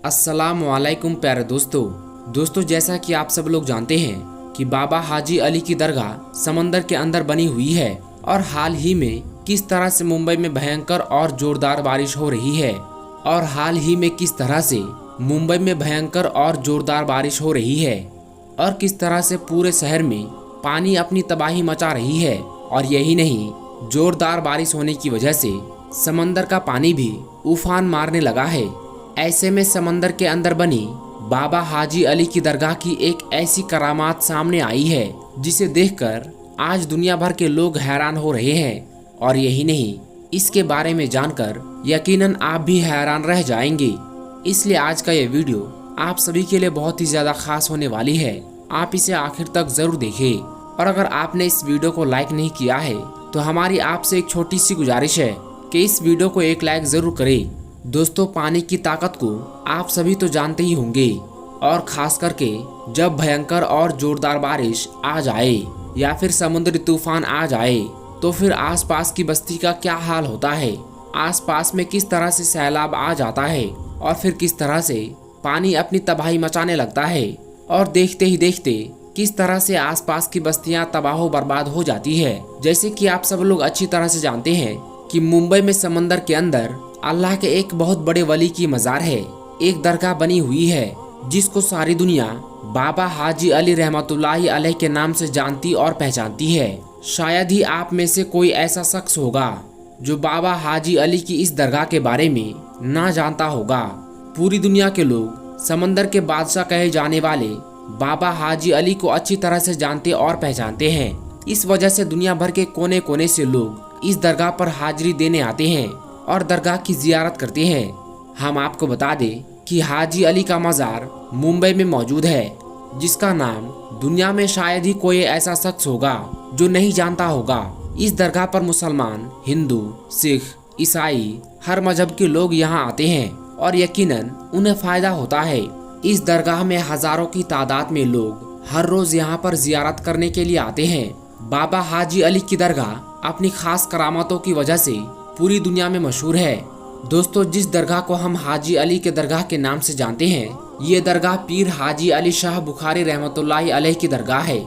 अस्सलामुअलैकुम प्यारे दोस्तों, जैसा कि आप सब लोग जानते हैं कि बाबा हाजी अली की दरगाह समंदर के अंदर बनी हुई है और हाल ही में किस तरह से मुंबई में भयंकर और जोरदार बारिश हो रही है और किस तरह से पूरे शहर में पानी अपनी तबाही मचा रही है। और यही नहीं, जोरदार बारिश होने की वजह से समंदर का पानी भी उफान मारने लगा है। ऐसे में समंदर के अंदर बनी बाबा हाजी अली की दरगाह की एक ऐसी करामात सामने आई है जिसे देखकर आज दुनिया भर के लोग हैरान हो रहे हैं। और यही नहीं, इसके बारे में जानकर यकीनन आप भी हैरान रह जाएंगे। इसलिए आज का ये वीडियो आप सभी के लिए बहुत ही ज्यादा खास होने वाली है। आप इसे आखिर तक जरूर देखें। और अगर आपने इस वीडियो को लाइक नहीं किया है तो हमारी आपसे एक छोटी सी गुजारिश है कि इस वीडियो को एक लाइक जरूर करें। दोस्तों, पानी की ताकत को आप सभी तो जानते ही होंगे, और खास करके जब भयंकर और जोरदार बारिश आ जाए या फिर समुद्री तूफान आ जाए तो फिर आसपास की बस्ती का क्या हाल होता है। आसपास में किस तरह से सैलाब आ जाता है और फिर किस तरह से पानी अपनी तबाही मचाने लगता है और देखते ही देखते किस तरह से आसपास की बस्तियां तबाह बर्बाद हो जाती है। जैसे कि आप सब लोग अच्छी तरह से जानते हैं कि मुंबई में समंदर के अंदर अल्लाह के एक बहुत बड़े वली की मजार है, एक दरगाह बनी हुई है जिसको सारी दुनिया बाबा हाजी अली रहमतुल्लाहि अलैह के नाम से जानती और पहचानती है। शायद ही आप में से कोई ऐसा शख्स होगा जो बाबा हाजी अली की इस दरगाह के बारे में ना जानता होगा। पूरी दुनिया के लोग समंदर के बादशाह कहे जाने वाले बाबा हाजी अली को अच्छी तरह से जानते और पहचानते हैं। इस वजह से दुनिया भर के कोने कोने से लोग इस दरगाह पर हाजिरी देने आते हैं और दरगाह की जियारत करते हैं। हम आपको बता दें कि हाजी अली का मजार मुंबई में मौजूद है, जिसका नाम दुनिया में शायद ही कोई ऐसा शख्स होगा जो नहीं जानता होगा। इस दरगाह पर मुसलमान, हिंदू, सिख, ईसाई हर मजहब के लोग यहाँ आते हैं और यकीनन उन्हें फायदा होता है। इस दरगाह में हजारों की तादाद में लोग हर रोज यहाँ पर जियारत करने के लिए आते हैं। बाबा हाजी अली की दरगाह अपनी खास करामातों की वजह से पूरी दुनिया में मशहूर है। दोस्तों, जिस दरगाह को हम हाजी अली के दरगाह के नाम से जानते हैं, ये दरगाह पीर हाजी अली शाह बुखारी रहमतुल्लाहि अलैह की दरगाह है।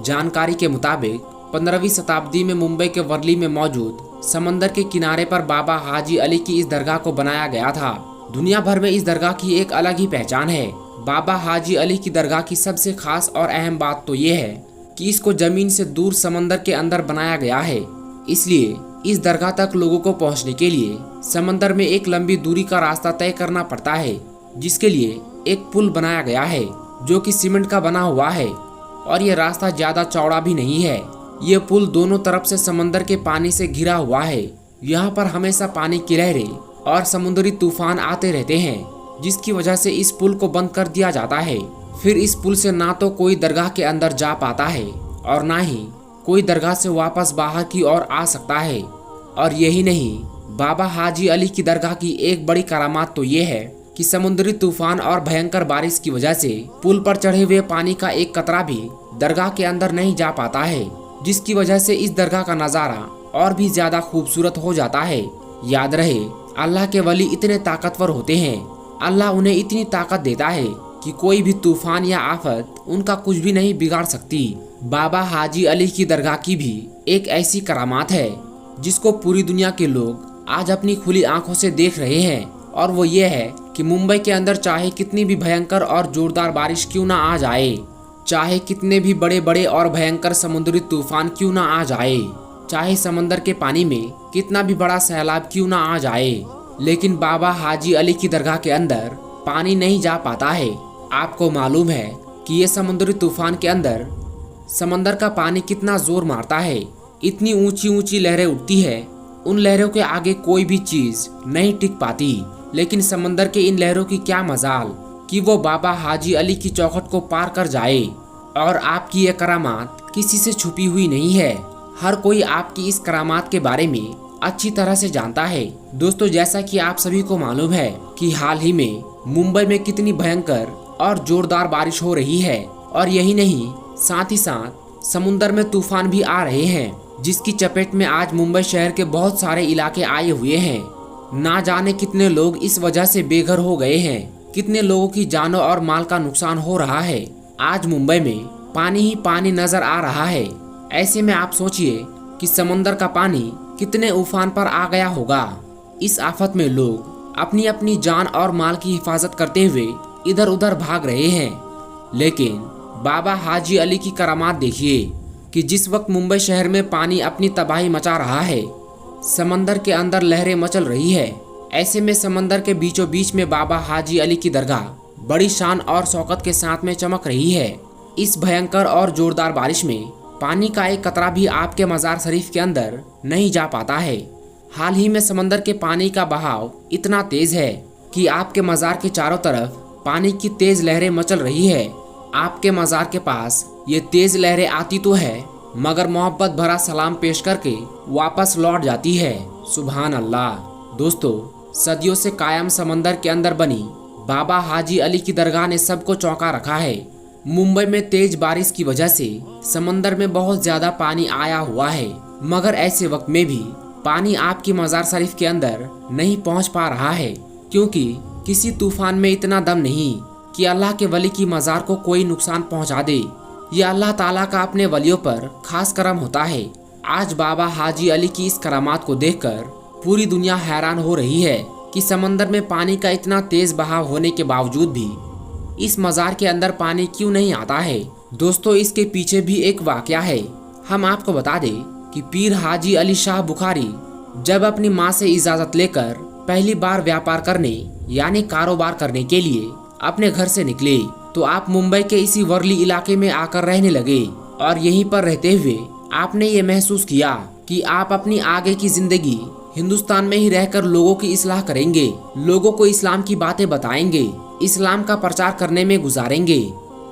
जानकारी के मुताबिक 15वीं शताब्दी में मुंबई के वर्ली में मौजूद समंदर के किनारे पर बाबा हाजी अली की इस दरगाह को बनाया गया था। दुनिया भर में इस दरगाह की एक अलग ही पहचान है। बाबा हाजी अली की दरगाह की सबसे खास और अहम बात तो ये है कि इसको जमीन से दूर समंदर के अंदर बनाया गया है। इसलिए इस दरगाह तक लोगों को पहुंचने के लिए समंदर में एक लंबी दूरी का रास्ता तय करना पड़ता है, जिसके लिए एक पुल बनाया गया है जो कि सीमेंट का बना हुआ है और ये रास्ता ज्यादा चौड़ा भी नहीं है। ये पुल दोनों तरफ से समंदर के पानी से घिरा हुआ है। यहाँ पर हमेशा पानी की लहरें और समुद्री तूफान आते रहते हैं, जिसकी वजह से इस पुल को बंद कर दिया जाता है। फिर इस पुल से ना तो कोई दरगाह के अंदर जा पाता है और ना ही कोई दरगाह से वापस बाहर की ओर आ सकता है। और यही नहीं, बाबा हाजी अली की दरगाह की एक बड़ी करामात तो ये है कि समुद्री तूफान और भयंकर बारिश की वजह से पुल पर चढ़े हुए पानी का एक कतरा भी दरगाह के अंदर नहीं जा पाता है, जिसकी वजह से इस दरगाह का नजारा और भी ज्यादा खूबसूरत हो जाता है। याद रहे, अल्लाह के वली इतने ताकतवर होते हैं, अल्लाह उन्हें इतनी ताकत देता है कि कोई भी तूफान या आफत उनका कुछ भी नहीं बिगाड़ सकती। बाबा हाजी अली की दरगाह की भी एक ऐसी करामात है जिसको पूरी दुनिया के लोग आज अपनी खुली आंखों से देख रहे हैं, और वो ये है कि मुंबई के अंदर चाहे कितनी भी भयंकर और जोरदार बारिश क्यों ना आ जाए, चाहे कितने भी बड़े बड़े और भयंकर समुद्री तूफान क्यों ना आ जाए, चाहे समंदर के पानी में कितना भी बड़ा सैलाब क्यों ना आ जाए, लेकिन बाबा हाजी अली की दरगाह के अंदर पानी नहीं जा पाता है। आपको मालूम है कि ये समुद्री तूफान के अंदर समंदर का पानी कितना जोर मारता है, इतनी ऊंची ऊंची लहरें उठती है, उन लहरों के आगे कोई भी चीज नहीं टिक पाती। लेकिन समंदर के इन लहरों की क्या मजाल कि वो बाबा हाजी अली की चौखट को पार कर जाए। और आपकी ये करामात किसी से छुपी हुई नहीं है, हर कोई आपकी इस करामात के बारे में अच्छी तरह से जानता है। दोस्तों, जैसा कि आप सभी को मालूम है कि हाल ही में मुंबई में कितनी भयंकर और जोरदार बारिश हो रही है, और यही नहीं, साथ ही साथ समुंदर में तूफान भी आ रहे हैं, जिसकी चपेट में आज मुंबई शहर के बहुत सारे इलाके आए हुए हैं। ना जाने कितने लोग इस वजह से बेघर हो गए हैं, कितने लोगों की जानों और माल का नुकसान हो रहा है। आज मुंबई में पानी ही पानी नजर आ रहा है। ऐसे में आप सोचिए कि समंदर का पानी कितने उफान पर आ गया होगा। इस आफत में लोग अपनी अपनी जान और माल की हिफाजत करते हुए इधर उधर भाग रहे हैं। लेकिन बाबा हाजी अली की करामात देखिए कि जिस वक्त मुंबई शहर में पानी अपनी तबाही मचा रहा है, समंदर के अंदर लहरें मचल रही है। ऐसे में समंदर के बीचों बीच में बाबा हाजी अली की दरगाह बड़ी शान और शौकत के साथ में चमक रही है। इस भयंकर और जोरदार बारिश में पानी का एक कतरा भी आपके मज़ार शरीफ के अंदर नहीं जा पाता है। हाल ही में समंदर के पानी का बहाव इतना तेज है कि आपके मज़ार के चारों तरफ पानी की तेज लहरें मचल रही है। आपके मज़ार के पास ये तेज लहरें आती तो है, मगर मोहब्बत भरा सलाम पेश करके वापस लौट जाती है। सुभान अल्लाह। दोस्तों, सदियों से कायम समंदर के अंदर बनी बाबा हाजी अली की दरगाह ने सबको चौंका रखा है। मुंबई में तेज बारिश की वजह से समंदर में बहुत ज्यादा पानी आया हुआ है, मगर ऐसे वक्त में भी पानी आपकी मज़ार शरीफ के अंदर नहीं पहुंच पा रहा है, क्योंकि किसी तूफान में इतना दम नहीं कि अल्लाह के वली की मज़ार को कोई नुकसान पहुंचा दे। यह अल्लाह ताला का अपने वलियों पर खास करम होता है। आज बाबा हाजी अली की इस करामात को देखकर पूरी दुनिया हैरान हो रही है कि समंदर में पानी का इतना तेज बहाव होने के बावजूद भी इस मज़ार के अंदर पानी क्यों नहीं आता है। दोस्तों, इसके पीछे भी एक वाकया है। हम आपको बता दें कि पीर हाजी अली शाह बुखारी जब अपनी माँ से इजाज़त लेकर पहली बार व्यापार करने यानी कारोबार करने के लिए अपने घर से निकले, तो आप मुंबई के इसी वर्ली इलाके में आकर रहने लगे। और यहीं पर रहते हुए आपने ये महसूस किया कि आप अपनी आगे की जिंदगी हिंदुस्तान में ही रहकर लोगों की इस्लाह करेंगे, लोगों को इस्लाम की बातें बताएंगे, इस्लाम का प्रचार करने में गुजारेंगे।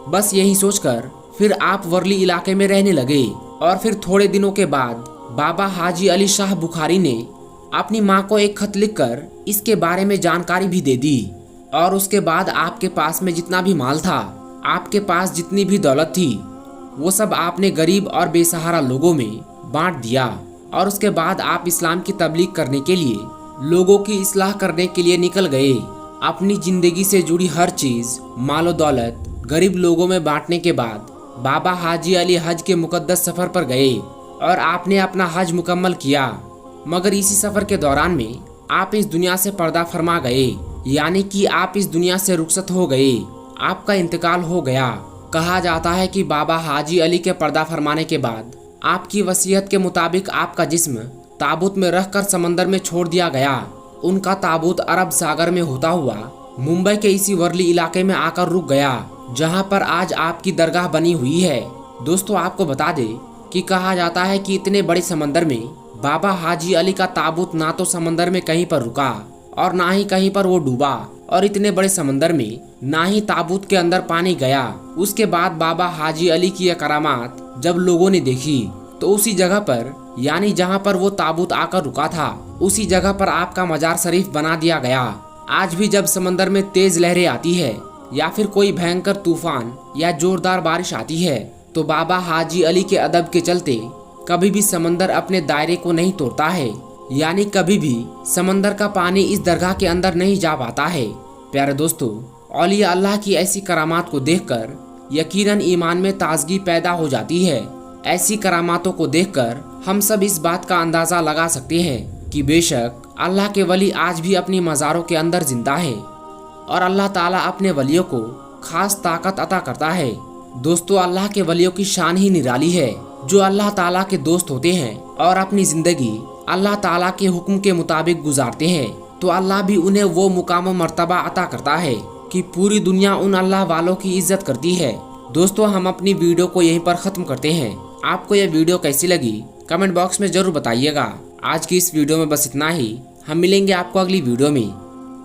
बस यही सोचकर फिर आप वर्ली इलाके में रहने लगे। और फिर थोड़े दिनों के बाद बाबा हाजी अली शाह बुखारी ने अपनी माँ को एक खत लिखकर इसके बारे में जानकारी भी दे दी। और उसके बाद आपके पास में जितना भी माल था, आपके पास जितनी भी दौलत थी, वो सब आपने गरीब और बेसहारा लोगों में बांट दिया। और उसके बाद आप इस्लाम की तबलीग करने के लिए, लोगों की इस्लाह करने के लिए निकल गए। अपनी जिंदगी से जुड़ी हर चीज, मालो दौलत गरीब लोगों में बांटने के बाद बाबा हाजी अली हज के मुकद्दस सफर पर गए और आपने अपना हज मुकम्मल किया। मगर इसी सफर के दौरान में आप इस दुनिया से पर्दा फरमा गए, यानी कि आप इस दुनिया से रुखसत हो गए, आपका इंतकाल हो गया। कहा जाता है कि बाबा हाजी अली के पर्दा फरमाने के बाद आपकी वसीयत के मुताबिक आपका जिस्म ताबूत में रखकर समंदर में छोड़ दिया गया। उनका ताबूत अरब सागर में होता हुआ मुंबई के इसी वर्ली इलाके में आकर रुक गया, जहां पर आज आपकी दरगाह बनी हुई है। दोस्तों, आपको बता दें कि कहा जाता है कि इतने बड़े समंदर में बाबा हाजी अली का ताबूत ना तो समंदर में कहीं पर रुका और ना ही कहीं पर वो डूबा, और इतने बड़े समंदर में ना ही ताबूत के अंदर पानी गया। उसके बाद बाबा हाजी अली की यह करामात जब लोगों ने देखी, तो उसी जगह पर, यानी जहां पर वो ताबूत आकर रुका था, उसी जगह पर आपका मजार शरीफ बना दिया गया। आज भी जब समंदर में तेज लहरें आती है या फिर कोई भयंकर तूफान या जोरदार बारिश आती है, तो बाबा हाजी अली के अदब के चलते कभी भी समंदर अपने दायरे को नहीं तोड़ता है, यानी कभी भी समंदर का पानी इस दरगाह के अंदर नहीं जा पाता है। प्यारे दोस्तों, औलिया अल्लाह की ऐसी करामात को देखकर यकीनन ईमान में ताजगी पैदा हो जाती है। ऐसी करामातों को देखकर हम सब इस बात का अंदाजा लगा सकते हैं कि बेशक अल्लाह के वली आज भी अपनी मज़ारों के अंदर जिंदा है और अल्लाह ताला अपने वलियों को खास ताकत अता करता है। दोस्तों, अल्लाह के वलियों की शान ही निराली है, जो अल्लाह ताला के दोस्त होते हैं और अपनी जिंदगी अल्लाह ताला के हुक्म के मुताबिक गुजारते हैं, तो अल्लाह भी उन्हें वो मुकाम व मर्तबा अता करता है कि पूरी दुनिया उन अल्लाह वालों की इज्जत करती है। दोस्तों, हम अपनी वीडियो को यहीं पर ख़त्म करते हैं। आपको यह वीडियो कैसी लगी कमेंट बॉक्स में ज़रूर बताइएगा। आज की इस वीडियो में बस इतना ही। हम मिलेंगे आपको अगली वीडियो में।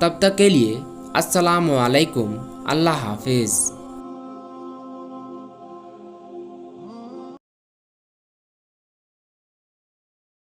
तब तक के लिए अस्सलाम वालेकुम, अल्लाह हाफिज़।